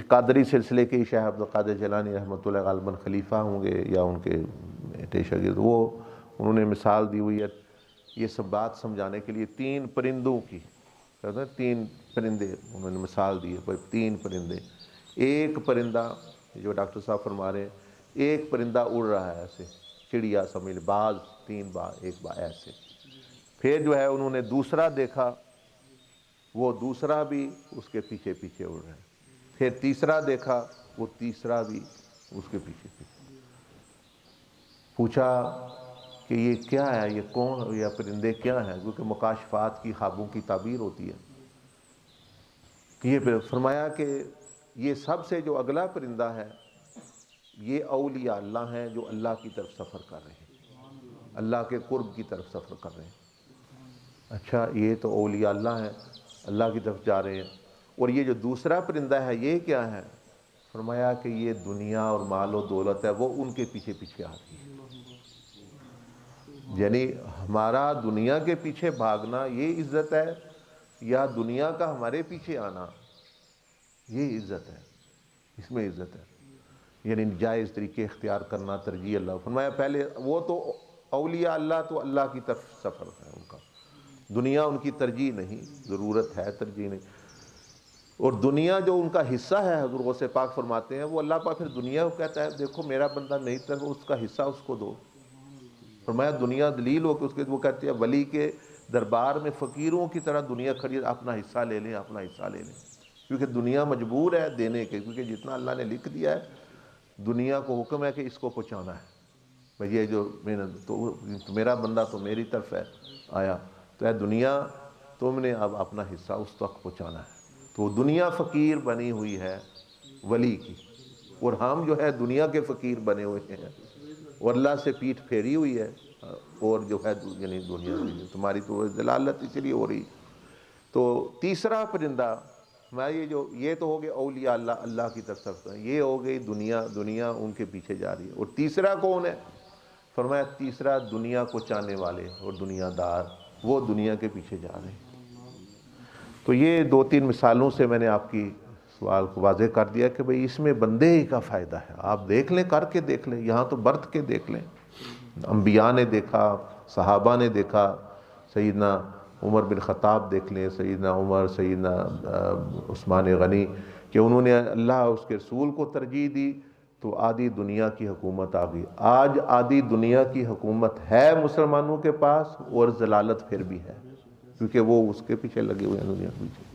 قادری سلسلے کے شیخ عبد القادر جیلانی رحمۃ اللہ غالباً خلیفہ ہوں گے یا ان کے بیٹے شاگرد، وہ انہوں نے مثال دی ہوئی ہے یہ سب بات سمجھانے کے لیے 3 پرندوں کی، کہتے ہیں 3 پرندے انہوں نے مثال دی ہے، 3 پرندے، ایک پرندہ جو ڈاکٹر صاحب فرما رہے ہیں، ایک پرندہ اڑ رہا ہے ایسے چڑیا سمجھ لیں، باز 3 باز ایک باز ایسے، پھر جو ہے انہوں نے دوسرا دیکھا، وہ دوسرا بھی اس کے پیچھے پیچھے اڑ رہا ہے، پھر تیسرا دیکھا، وہ تیسرا بھی اس کے پیچھے پیچھے، پوچھا کہ یہ کیا ہے، یہ کون، یہ پرندے کیا ہیں، کیونکہ مکاشفات کی خوابوں کی تعبیر ہوتی ہے، یہ فرمایا کہ یہ سب سے جو اگلا پرندہ ہے یہ اولیاء اللہ ہیں جو اللہ کی طرف سفر کر رہے ہیں، اللہ کے قرب کی طرف سفر کر رہے ہیں۔ اچھا یہ تو اولیاء اللہ ہیں، اللہ کی طرف جا رہے ہیں، اور یہ جو دوسرا پرندہ ہے یہ کیا ہے، فرمایا کہ یہ دنیا اور مال و دولت ہے، وہ ان کے پیچھے پیچھے آ رہی ہے۔ یعنی ہمارا دنیا کے پیچھے بھاگنا یہ عزت ہے، یا دنیا کا ہمارے پیچھے آنا یہ عزت ہے، اس میں عزت ہے، یعنی جائز طریقے اختیار کرنا، ترجیح اللہ، فرمایا پہلے وہ تو اولیاء اللہ تو اللہ کی طرف سفر ہے ان کا، دنیا ان کی ترجیح نہیں، ضرورت ہے ترجیح نہیں، اور دنیا جو ان کا حصہ ہے، حضور غوث پاک فرماتے ہیں، وہ اللہ پاک پھر دنیا کو کہتا ہے دیکھو میرا بندہ نہیں طرف اس کا حصہ اس کو دو، فرمایا دنیا دلیل ہو کہ اس کے، وہ کہتے ہیں ولی کے دربار میں فقیروں کی طرح دنیا کھڑی ہے، اپنا حصہ لے لیں، اپنا حصہ لے لیں، کیونکہ دنیا مجبور ہے دینے کے، کیونکہ جتنا اللہ نے لکھ دیا ہے دنیا کو حکم ہے کہ اس کو پہنچانا ہے، بھئی یہ جو تو میرا بندہ تو میری طرف ہے آیا، تو اے دنیا تم نے اب اپنا حصہ اس تک پہنچانا ہے، تو دنیا فقیر بنی ہوئی ہے ولی کی، اور ہم جو ہے دنیا کے فقیر بنے ہوئے ہیں، اور اللہ سے پیٹھ پھیری ہوئی ہے، اور جو ہے یعنی دنیا کی تمہاری تو دلالت اس لیے ہو رہی۔ تو تیسرا پرندہ یہ تو ہو گئے اولیاء اللہ، اللہ کی طرف سفر، یہ ہو گئی دنیا، دنیا ان کے پیچھے جا رہی ہے، اور تیسرا کون ہے، فرمایا تیسرا دنیا کو چاہنے والے اور دنیا دار، وہ دنیا کے پیچھے جا رہے ہیں۔ تو یہ 2-3 مثالوں سے میں نے آپ کی سوال کو واضح کر دیا کہ بھئی اس میں بندے ہی کا فائدہ ہے، آپ دیکھ لیں، کر کے دیکھ لیں، یہاں تو برت کے دیکھ لیں، انبیاء نے دیکھا، صحابہ نے دیکھا، سیدنا عمر بن خطاب دیکھ لیں، سیدنا عمر، سیدنا عثمان غنی، کہ انہوں نے اللہ اس کے رسول کو ترجیح دی تو آدھی دنیا کی حکومت آ گئی۔ آج آدھی دنیا کی حکومت ہے مسلمانوں کے پاس، اور ضلالت پھر بھی ہے، کیونکہ وہ اس کے پیچھے لگے ہوئے ہیں، دنیا کے پیچھے۔